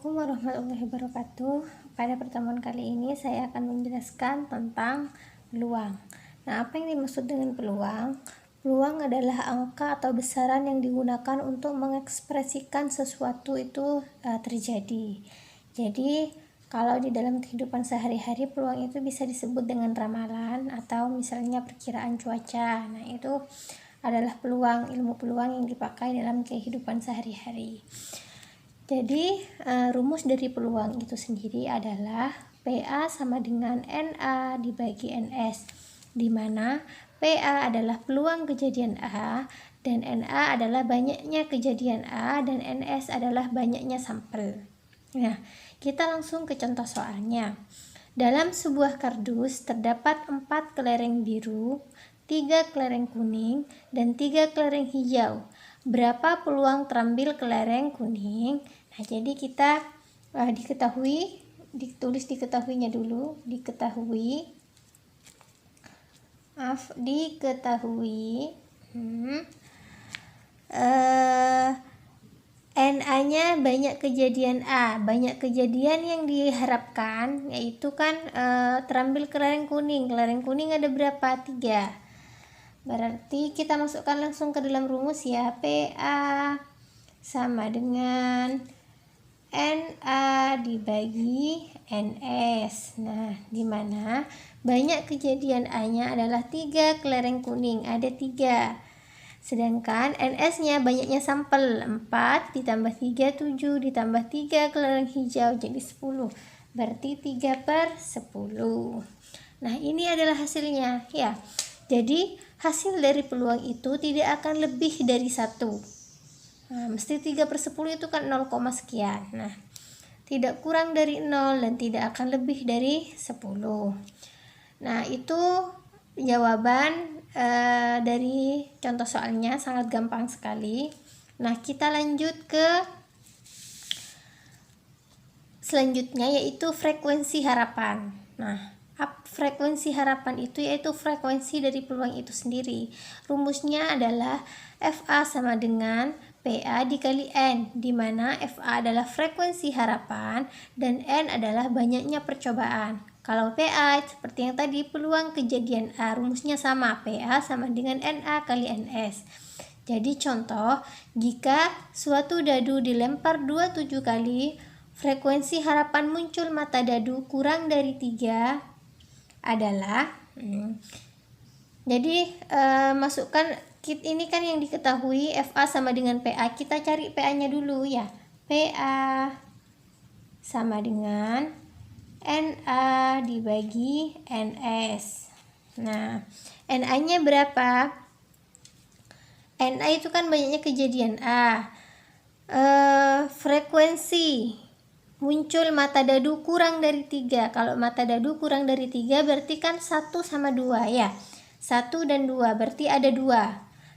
Assalamualaikum warahmatullahi wabarakatuh. Pada pertemuan kali ini saya akan menjelaskan tentang peluang. Nah, apa yang dimaksud dengan peluang? Peluang adalah angka atau besaran yang digunakan untuk mengekspresikan sesuatu itu terjadi. Jadi, kalau di dalam kehidupan sehari-hari peluang itu bisa disebut dengan ramalan atau misalnya perkiraan cuaca. Nah, itu adalah ilmu peluang yang dipakai dalam kehidupan sehari-hari. Jadi rumus dari peluang itu sendiri adalah PA sama dengan NA dibagi NS, di mana PA adalah peluang kejadian A dan NA adalah banyaknya kejadian A dan NS adalah banyaknya sampel. Nah, kita langsung ke contoh soalnya. Dalam sebuah kardus terdapat 4 kelereng biru, 3 kelereng kuning, dan 3 kelereng hijau. Berapa peluang terambil kelereng kuning? Nah, jadi kita diketahuinya dulu, NA-nya banyak kejadian A. Banyak kejadian yang diharapkan yaitu kan terambil kelereng kuning. Kelereng kuning ada berapa? 3. Berarti kita masukkan langsung ke dalam rumus ya. PA sama dengan NA dibagi NS. Nah, di mana banyak kejadian A-nya adalah 3 kelereng kuning, ada 3. Sedangkan NS-nya banyaknya sampel, 4 ditambah 3, 7 ditambah 3 kelereng hijau jadi 10. Berarti 3/10. Nah, ini adalah hasilnya ya. Jadi hasil dari peluang itu tidak akan lebih dari 1. Nah, mesti 3/10 itu kan 0, sekian. Nah, tidak kurang dari 0 dan tidak akan lebih dari 10. Nah, itu jawaban dari contoh soalnya, sangat gampang sekali. Nah, kita lanjut ke selanjutnya yaitu frekuensi harapan. Nah, frekuensi harapan itu yaitu frekuensi dari peluang itu sendiri. Rumusnya adalah FA sama dengan PA dikali N, di mana FA adalah frekuensi harapan dan N adalah banyaknya percobaan. Kalau PA seperti yang tadi, peluang kejadian A, rumusnya sama, PA sama dengan NA kali NS. Jadi contoh, jika suatu dadu dilempar 27 kali, frekuensi harapan muncul mata dadu kurang dari 3 adalah jadi masukkan kit ini kan yang diketahui FA sama dengan PA. Kita cari PA-nya dulu ya. PA sama dengan NA dibagi NS. Nah, NA-nya berapa? NA itu kan banyaknya kejadian A. Frekuensi muncul mata dadu kurang dari 3. Kalau mata dadu kurang dari 3 berarti kan 1 sama 2 ya. 1 dan 2 berarti ada 2.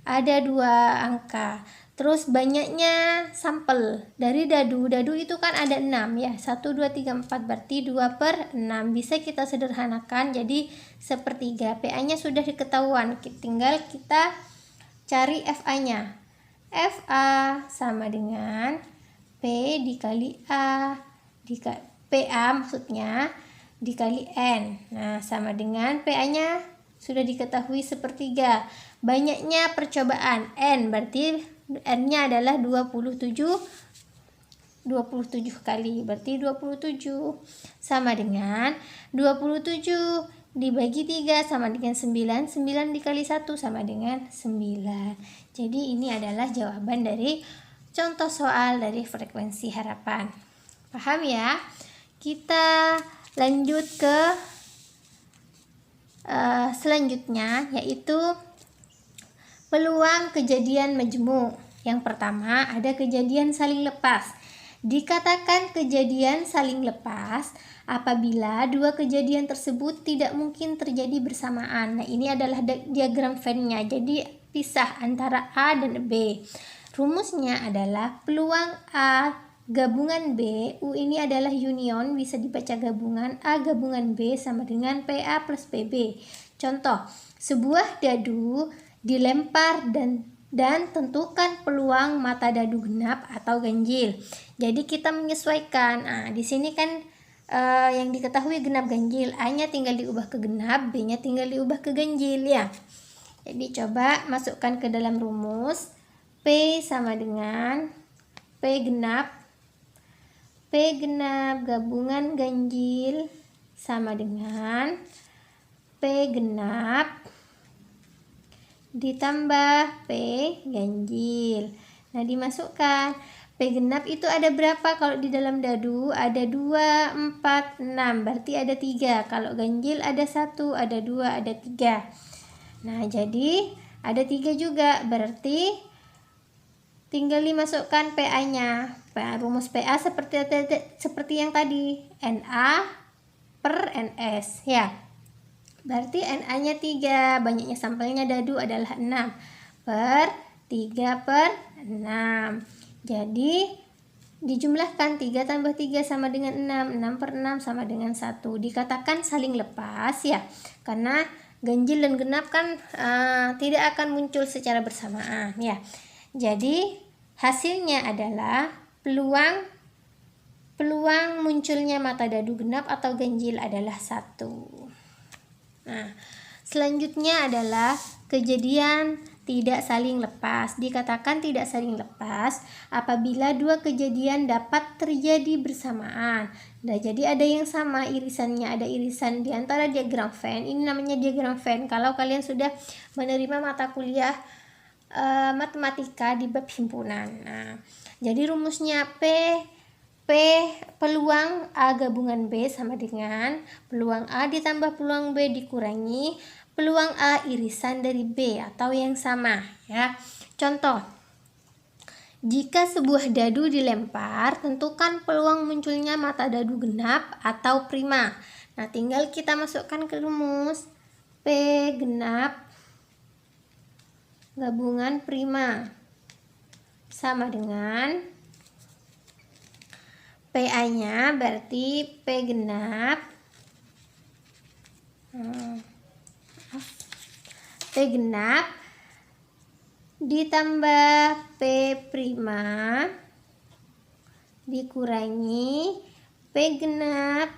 Ada 2 angka. Terus banyaknya sampel dari dadu. Dadu itu kan ada 6 ya. 1, 2, 3, 4 berarti 2/6. Bisa kita sederhanakan jadi sepertiga. PA-nya sudah diketahuan. Tinggal kita cari FA-nya. FA sama dengan P dikali A PA maksudnya dikali N. Nah, sama dengan PA-nya sudah diketahui sepertiga. Banyaknya percobaan N berarti N-nya adalah 27 kali, berarti 27 sama dengan 27 dibagi 3 sama dengan 9. 9 dikali 1 sama dengan 9. Jadi ini adalah jawaban dari contoh soal dari frekuensi harapan. Paham ya? Kita lanjut ke selanjutnya yaitu peluang kejadian majmu'. Yang pertama ada kejadian saling lepas. Dikatakan kejadian saling lepas apabila dua kejadian tersebut tidak mungkin terjadi bersamaan. Nah, ini adalah diagram Venn-nya. Jadi pisah antara A dan B. Rumusnya adalah peluang A gabungan B, U ini adalah union, bisa dibaca gabungan, A gabungan B sama dengan PA plus PB. Contoh, sebuah dadu dilempar dan dan tentukan peluang mata dadu genap atau ganjil. Jadi kita menyesuaikan. Nah, di sini kan yang diketahui genap ganjil, A-nya tinggal diubah ke genap, B-nya tinggal diubah ke ganjil ya. Jadi coba masukkan ke dalam rumus. P sama dengan P genap gabungan ganjil sama dengan P genap ditambah P ganjil. Nah, dimasukkan. P genap itu ada berapa? Kalau di dalam dadu ada 2, 4, 6, berarti ada 3. Kalau ganjil ada 1, ada 2, ada 3. Nah, jadi ada 3 juga, berarti tinggal dimasukkan PA-nya. Rumus PA seperti yang tadi, NA per NS ya. Berarti NA-nya 3, banyaknya sampelnya dadu adalah 6 per 3 per 6. Jadi dijumlahkan 3 tambah 3 sama dengan 6, 6 per 6 sama dengan 1. Dikatakan saling lepas ya, karena ganjil dan genap kan tidak akan muncul secara bersamaan ya. Jadi hasilnya adalah peluang munculnya mata dadu genap atau ganjil adalah 1. Nah, selanjutnya adalah kejadian tidak saling lepas. Dikatakan tidak saling lepas apabila dua kejadian dapat terjadi bersamaan. Nah, jadi ada yang sama irisannya, ada irisan di antara diagram Venn. Ini namanya diagram Venn. Kalau kalian sudah menerima mata kuliah matematika di bab himpunan. Nah, jadi rumusnya P peluang A gabungan B sama dengan peluang A ditambah peluang B dikurangi peluang A irisan dari B atau yang sama ya. Contoh, jika sebuah dadu dilempar, tentukan peluang munculnya mata dadu genap atau prima. Nah, tinggal kita masukkan ke rumus. P genap gabungan prima sama dengan PA-nya berarti P genap ditambah P prima dikurangi P genap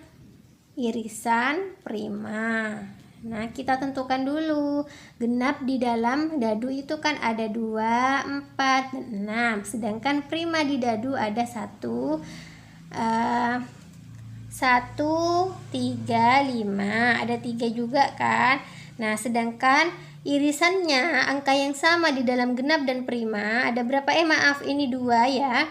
irisan prima. Nah, kita tentukan dulu. Genap di dalam dadu itu kan ada 2, 4, dan 6. Sedangkan prima di dadu ada 1, 3, 5. Ada 3 juga kan. Nah, sedangkan irisannya angka yang sama di dalam genap dan prima ada berapa? Maaf, ini 2 ya.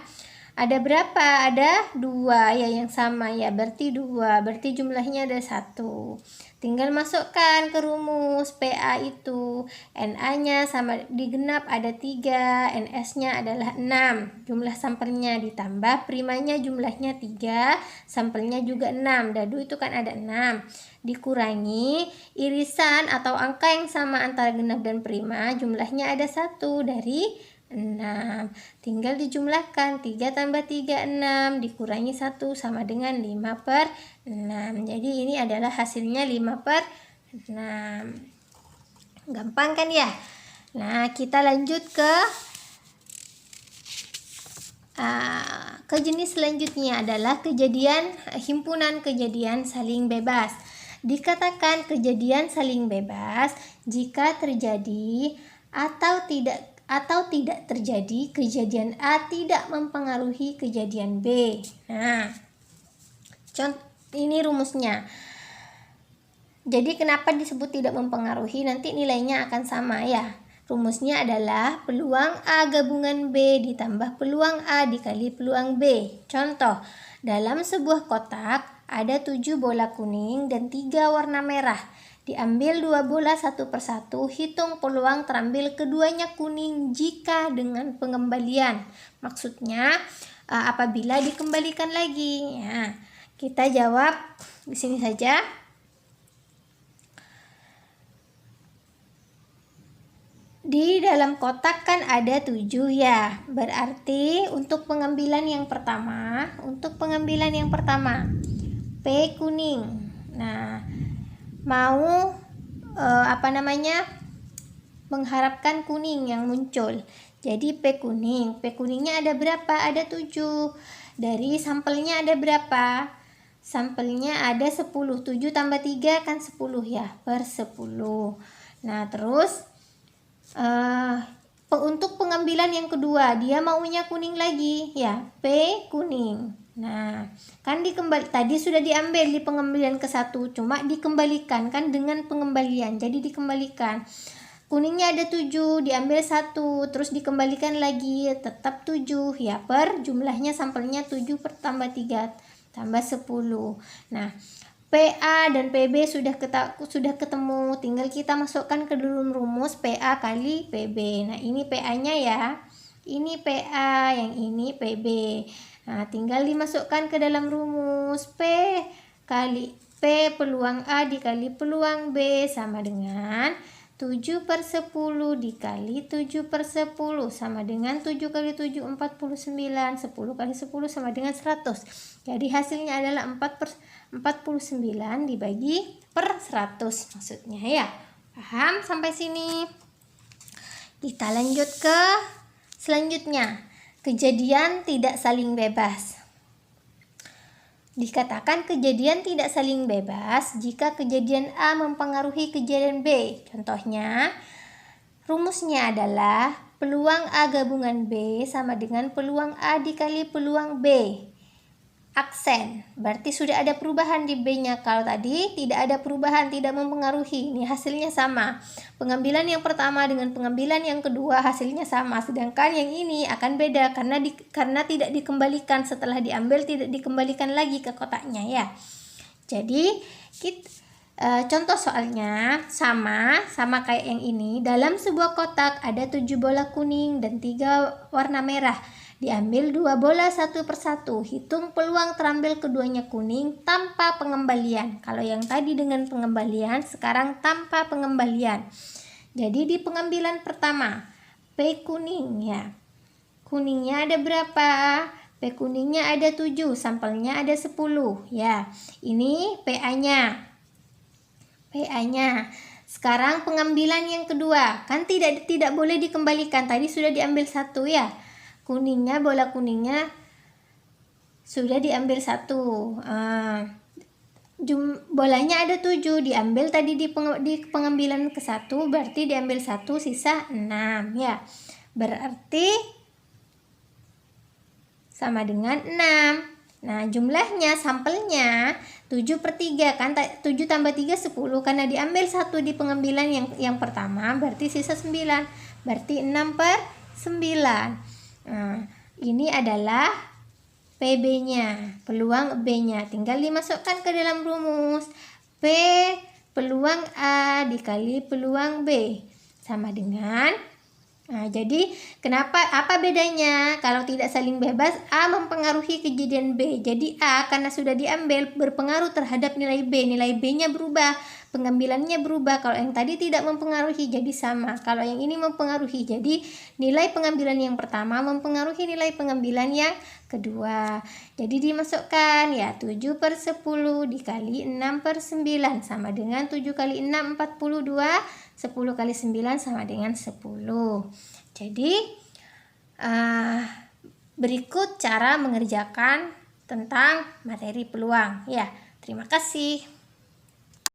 Ada berapa? Ada 2 ya, yang sama ya, berarti 2. Berarti jumlahnya ada 1. Tinggal masukkan ke rumus PA itu. NA-nya sama di genap ada 3, NS-nya adalah 6. Jumlah sampelnya ditambah primanya jumlahnya 3, sampelnya juga 6. Dadu itu kan ada 6. Dikurangi irisan atau angka yang sama antara genap dan prima, jumlahnya ada 1 dari 6. Tinggal dijumlahkan 3 tambah 3 6 dikurangi 1 sama dengan 5 per 6. Jadi ini adalah hasilnya 5 per 6. Gampang kan ya? Nah, kita lanjut ke jenis selanjutnya adalah kejadian himpunan kejadian saling bebas. Dikatakan kejadian saling bebas jika terjadi atau tidak terjadi kejadian A tidak mempengaruhi kejadian B. Nah, ini rumusnya. Jadi kenapa disebut tidak mempengaruhi? Nanti nilainya akan sama ya. Rumusnya adalah peluang A gabungan B ditambah peluang A dikali peluang B. Contoh, dalam sebuah kotak ada 7 bola kuning dan 3 warna merah. Diambil 2 bola satu persatu, hitung peluang terambil keduanya kuning jika dengan pengembalian. Maksudnya apabila dikembalikan lagi. Ya, kita jawab di sini saja. Di dalam kotak kan ada 7 ya. Berarti untuk pengambilan yang pertama, P kuning. Nah, mau mengharapkan kuning yang muncul. Jadi P kuningnya ada berapa? Ada 7. Dari sampelnya ada berapa? Sampelnya ada 10. 7 tambah 3 kan 10 ya, per 10. Nah, terus untuk pengambilan yang kedua, dia maunya kuning lagi ya, P kuning. Nah, kan tadi sudah diambil di pengambilan ke-1, cuma dikembalikan kan dengan pengembalian. Jadi dikembalikan. Kuningnya ada 7, diambil 1, terus dikembalikan lagi, tetap 7 ya, per jumlahnya sampelnya 7 per tambah 3 tambah 10. Nah, PA dan PB sudah ketemu, tinggal kita masukkan ke dalam rumus PA kali PB. Nah, ini PA-nya ya. Ini PA, yang ini PB. Nah, tinggal dimasukkan ke dalam rumus P peluang A dikali peluang B sama dengan 7 per 10 dikali 7 per 10 sama dengan 7 kali 7 49, 10 kali 10 sama dengan 100. Jadi hasilnya adalah 49 dibagi per 100 maksudnya ya. Paham sampai sini? Kita lanjut ke selanjutnya. Kejadian tidak saling bebas. Dikatakan kejadian tidak saling bebas jika kejadian A mempengaruhi kejadian B. Contohnya, rumusnya adalah peluang A gabungan B sama dengan peluang A dikali peluang B. Aksen, berarti sudah ada perubahan di B-nya. Kalau tadi tidak ada perubahan, tidak mempengaruhi. Ini hasilnya sama. Pengambilan yang pertama dengan pengambilan yang kedua hasilnya sama. Sedangkan yang ini akan beda karena tidak dikembalikan, setelah diambil tidak dikembalikan lagi ke kotaknya ya. Jadi contoh soalnya sama kayak yang ini. Dalam sebuah kotak ada 7 bola kuning dan 3 warna merah. Diambil 2 bola satu persatu. Hitung peluang terambil keduanya kuning tanpa pengembalian. Kalau yang tadi dengan pengembalian, sekarang tanpa pengembalian. Jadi di pengambilan pertama, P kuning ya. Kuningnya ada berapa? P kuningnya ada 7, sampelnya ada 10 ya. Ini PA-nya. Sekarang pengambilan yang kedua, kan tidak boleh dikembalikan. Tadi sudah diambil 1 ya. Bola kuningnya sudah diambil 1. Bolanya ada 7, diambil tadi di pengambilan ke-1, berarti diambil 1, sisa 6 ya. Berarti sama dengan 6. Nah, jumlahnya, sampelnya 7 per 3 kan, 7 tambah 3 10, karena diambil 1 di pengambilan yang pertama, berarti sisa 9, berarti 6 per 9. Nah, ini adalah PB-nya, peluang B-nya. Tinggal dimasukkan ke dalam rumus. P peluang A dikali peluang B sama dengan, nah, jadi apa bedanya? Kalau tidak saling bebas, A mempengaruhi kejadian B. Jadi A karena sudah diambil berpengaruh terhadap nilai B. Nilai B-nya berubah, pengambilannya berubah. Kalau yang tadi tidak mempengaruhi, jadi sama. Kalau yang ini mempengaruhi, jadi nilai pengambilan yang pertama mempengaruhi nilai pengambilan yang kedua. Jadi dimasukkan ya, 7 per 10 dikali 6 per 9 sama dengan 7 kali 6 42, 10 kali 9 sama dengan 10. Jadi berikut cara mengerjakan tentang materi peluang ya. Terima kasih.